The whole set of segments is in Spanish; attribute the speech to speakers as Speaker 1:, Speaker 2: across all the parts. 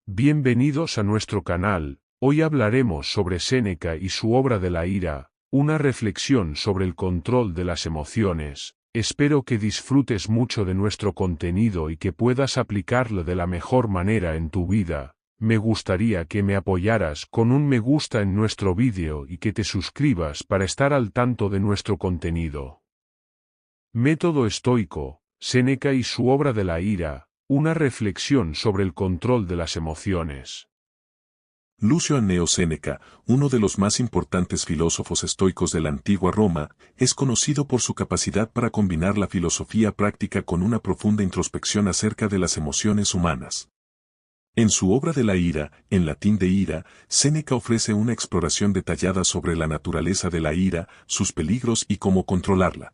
Speaker 1: Bienvenidos a nuestro canal. Hoy hablaremos sobre Séneca y su obra de la ira, una reflexión sobre el control de las emociones. Espero que disfrutes mucho de nuestro contenido y que puedas aplicarlo de la mejor manera en tu vida. Me gustaría que me apoyaras con un me gusta en nuestro vídeo y que te suscribas para estar al tanto de nuestro contenido. Método estoico, Séneca y su obra de la ira, una reflexión sobre el control de las emociones.
Speaker 2: Lucio Anneo Séneca, uno de los más importantes filósofos estoicos de la antigua Roma, es conocido por su capacidad para combinar la filosofía práctica con una profunda introspección acerca de las emociones humanas. En su obra de la ira, en latín de ira, Séneca ofrece una exploración detallada sobre la naturaleza de la ira, sus peligros y cómo controlarla.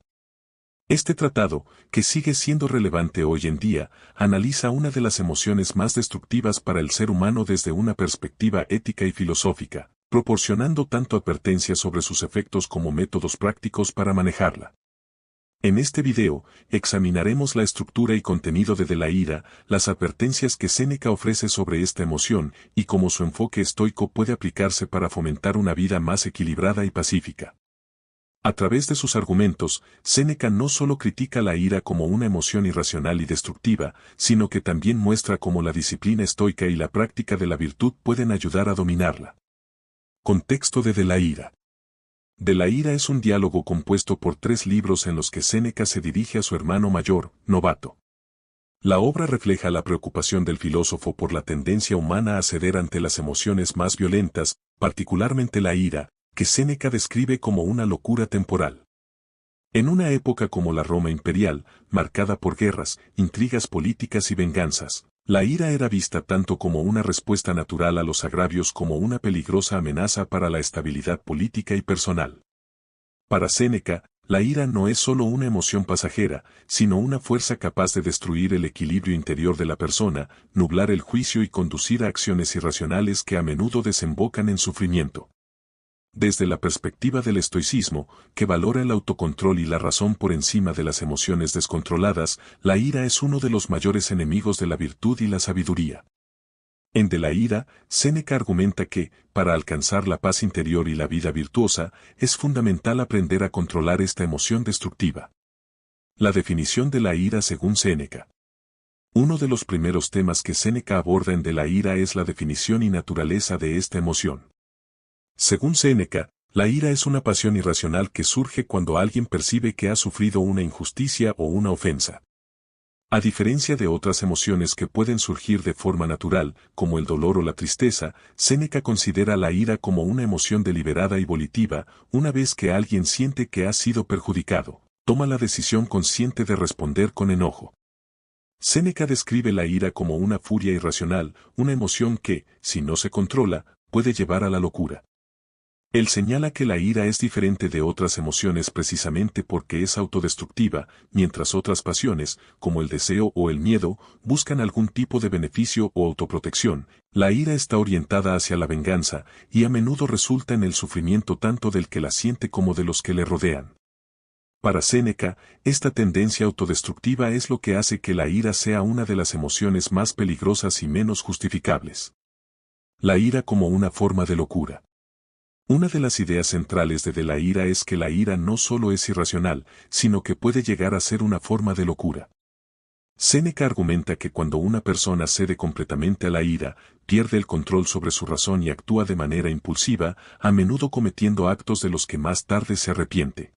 Speaker 2: Este tratado, que sigue siendo relevante hoy en día, analiza una de las emociones más destructivas para el ser humano desde una perspectiva ética y filosófica, proporcionando tanto advertencias sobre sus efectos como métodos prácticos para manejarla. En este video, examinaremos la estructura y contenido de la ira, las advertencias que Séneca ofrece sobre esta emoción y cómo su enfoque estoico puede aplicarse para fomentar una vida más equilibrada y pacífica. A través de sus argumentos, Séneca no solo critica la ira como una emoción irracional y destructiva, sino que también muestra cómo la disciplina estoica y la práctica de la virtud pueden ayudar a dominarla. Contexto de la ira. De la ira es un diálogo compuesto por 3 libros en los que Séneca se dirige a su hermano mayor, Novato. La obra refleja la preocupación del filósofo por la tendencia humana a ceder ante las emociones más violentas, particularmente la ira, que Séneca describe como una locura temporal. En una época como la Roma imperial, marcada por guerras, intrigas políticas y venganzas, la ira era vista tanto como una respuesta natural a los agravios como una peligrosa amenaza para la estabilidad política y personal. Para Séneca, la ira no es solo una emoción pasajera, sino una fuerza capaz de destruir el equilibrio interior de la persona, nublar el juicio y conducir a acciones irracionales que a menudo desembocan en sufrimiento. Desde la perspectiva del estoicismo, que valora el autocontrol y la razón por encima de las emociones descontroladas, la ira es uno de los mayores enemigos de la virtud y la sabiduría. En De la ira, Séneca argumenta que, para alcanzar la paz interior y la vida virtuosa, es fundamental aprender a controlar esta emoción destructiva. La definición de la ira según Séneca. Uno de los primeros temas que Séneca aborda en De la ira es la definición y naturaleza de esta emoción. Según Séneca, la ira es una pasión irracional que surge cuando alguien percibe que ha sufrido una injusticia o una ofensa. A diferencia de otras emociones que pueden surgir de forma natural, como el dolor o la tristeza, Séneca considera la ira como una emoción deliberada y volitiva. Una vez que alguien siente que ha sido perjudicado, toma la decisión consciente de responder con enojo. Séneca describe la ira como una furia irracional, una emoción que, si no se controla, puede llevar a la locura. Él señala que la ira es diferente de otras emociones precisamente porque es autodestructiva, mientras otras pasiones, como el deseo o el miedo, buscan algún tipo de beneficio o autoprotección. La ira está orientada hacia la venganza, y a menudo resulta en el sufrimiento tanto del que la siente como de los que le rodean. Para Séneca, esta tendencia autodestructiva es lo que hace que la ira sea una de las emociones más peligrosas y menos justificables. La ira como una forma de locura. Una de las ideas centrales de la ira es que la ira no solo es irracional, sino que puede llegar a ser una forma de locura. Séneca argumenta que cuando una persona cede completamente a la ira, pierde el control sobre su razón y actúa de manera impulsiva, a menudo cometiendo actos de los que más tarde se arrepiente.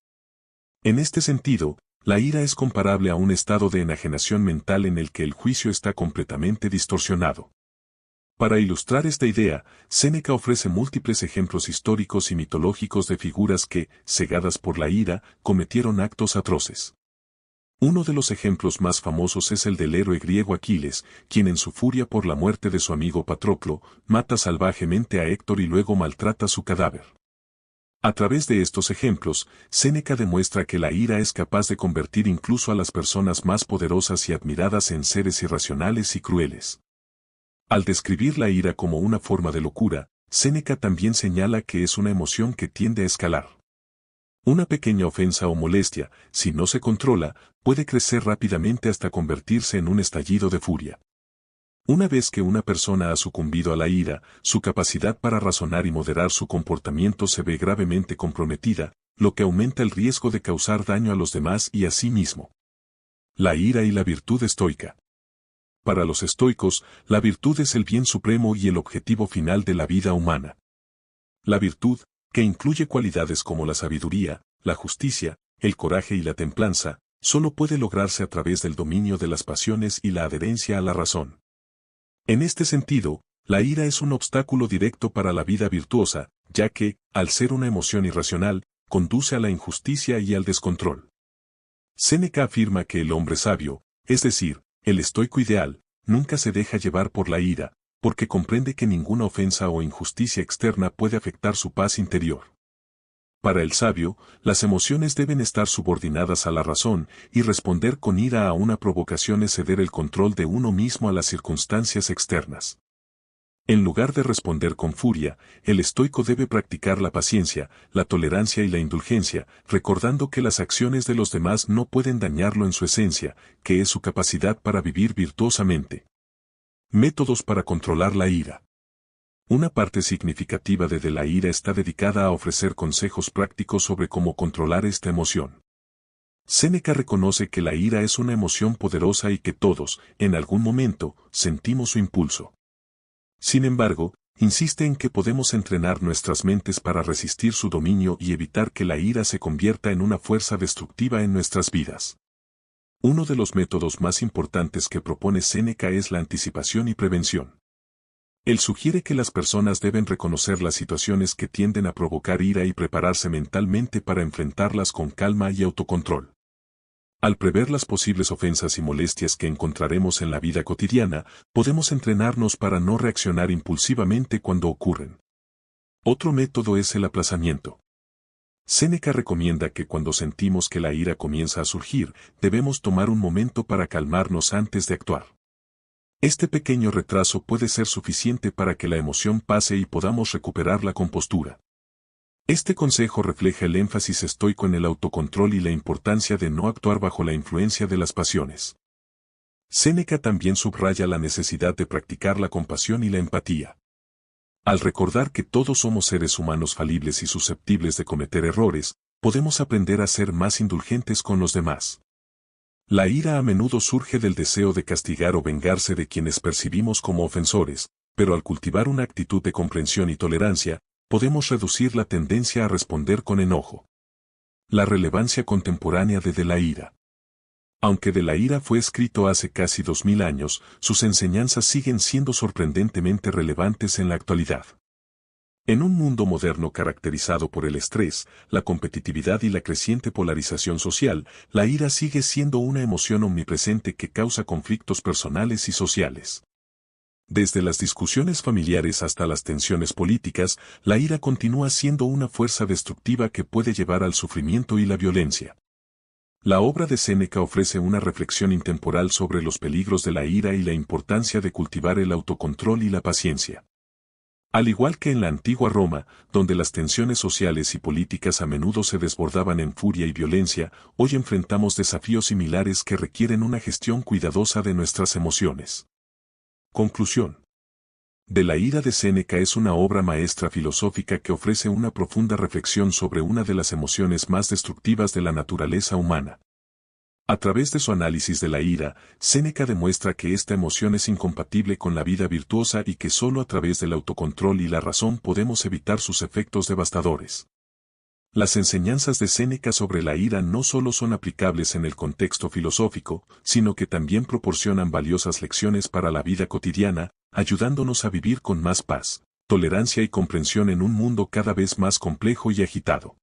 Speaker 2: En este sentido, la ira es comparable a un estado de enajenación mental en el que el juicio está completamente distorsionado. Para ilustrar esta idea, Séneca ofrece múltiples ejemplos históricos y mitológicos de figuras que, cegadas por la ira, cometieron actos atroces. Uno de los ejemplos más famosos es el del héroe griego Aquiles, quien en su furia por la muerte de su amigo Patroclo, mata salvajemente a Héctor y luego maltrata su cadáver. A través de estos ejemplos, Séneca demuestra que la ira es capaz de convertir incluso a las personas más poderosas y admiradas en seres irracionales y crueles. Al describir la ira como una forma de locura, Séneca también señala que es una emoción que tiende a escalar. Una pequeña ofensa o molestia, si no se controla, puede crecer rápidamente hasta convertirse en un estallido de furia. Una vez que una persona ha sucumbido a la ira, su capacidad para razonar y moderar su comportamiento se ve gravemente comprometida, lo que aumenta el riesgo de causar daño a los demás y a sí mismo. La ira y la virtud estoica. Para los estoicos, la virtud es el bien supremo y el objetivo final de la vida humana. La virtud, que incluye cualidades como la sabiduría, la justicia, el coraje y la templanza, solo puede lograrse a través del dominio de las pasiones y la adherencia a la razón. En este sentido, la ira es un obstáculo directo para la vida virtuosa, ya que, al ser una emoción irracional, conduce a la injusticia y al descontrol. Séneca afirma que el hombre sabio, es decir, el estoico ideal, nunca se deja llevar por la ira, porque comprende que ninguna ofensa o injusticia externa puede afectar su paz interior. Para el sabio, las emociones deben estar subordinadas a la razón, y responder con ira a una provocación es ceder el control de uno mismo a las circunstancias externas. En lugar de responder con furia, el estoico debe practicar la paciencia, la tolerancia y la indulgencia, recordando que las acciones de los demás no pueden dañarlo en su esencia, que es su capacidad para vivir virtuosamente. Métodos para controlar la ira. Una parte significativa de la ira está dedicada a ofrecer consejos prácticos sobre cómo controlar esta emoción. Séneca reconoce que la ira es una emoción poderosa y que todos, en algún momento, sentimos su impulso. Sin embargo, insiste en que podemos entrenar nuestras mentes para resistir su dominio y evitar que la ira se convierta en una fuerza destructiva en nuestras vidas. Uno de los métodos más importantes que propone Séneca es la anticipación y prevención. Él sugiere que las personas deben reconocer las situaciones que tienden a provocar ira y prepararse mentalmente para enfrentarlas con calma y autocontrol. Al prever las posibles ofensas y molestias que encontraremos en la vida cotidiana, podemos entrenarnos para no reaccionar impulsivamente cuando ocurren. Otro método es el aplazamiento. Séneca recomienda que cuando sentimos que la ira comienza a surgir, debemos tomar un momento para calmarnos antes de actuar. Este pequeño retraso puede ser suficiente para que la emoción pase y podamos recuperar la compostura. Este consejo refleja el énfasis estoico en el autocontrol y la importancia de no actuar bajo la influencia de las pasiones. Séneca también subraya la necesidad de practicar la compasión y la empatía. Al recordar que todos somos seres humanos falibles y susceptibles de cometer errores, podemos aprender a ser más indulgentes con los demás. La ira a menudo surge del deseo de castigar o vengarse de quienes percibimos como ofensores, pero al cultivar una actitud de comprensión y tolerancia, podemos reducir la tendencia a responder con enojo. La relevancia contemporánea de la ira. Aunque de la ira fue escrito hace casi 2000 años, sus enseñanzas siguen siendo sorprendentemente relevantes en la actualidad. En un mundo moderno caracterizado por el estrés, la competitividad y la creciente polarización social, la ira sigue siendo una emoción omnipresente que causa conflictos personales y sociales. Desde las discusiones familiares hasta las tensiones políticas, la ira continúa siendo una fuerza destructiva que puede llevar al sufrimiento y la violencia. La obra de Séneca ofrece una reflexión intemporal sobre los peligros de la ira y la importancia de cultivar el autocontrol y la paciencia. Al igual que en la antigua Roma, donde las tensiones sociales y políticas a menudo se desbordaban en furia y violencia, hoy enfrentamos desafíos similares que requieren una gestión cuidadosa de nuestras emociones. Conclusión. De la ira de Séneca es una obra maestra filosófica que ofrece una profunda reflexión sobre una de las emociones más destructivas de la naturaleza humana. A través de su análisis de la ira, Séneca demuestra que esta emoción es incompatible con la vida virtuosa y que solo a través del autocontrol y la razón podemos evitar sus efectos devastadores. Las enseñanzas de Séneca sobre la ira no solo son aplicables en el contexto filosófico, sino que también proporcionan valiosas lecciones para la vida cotidiana, ayudándonos a vivir con más paz, tolerancia y comprensión en un mundo cada vez más complejo y agitado.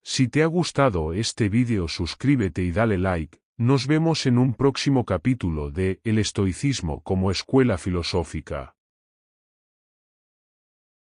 Speaker 1: Si te ha gustado este vídeo, suscríbete y dale like. Nos vemos en un próximo capítulo de El estoicismo como escuela filosófica.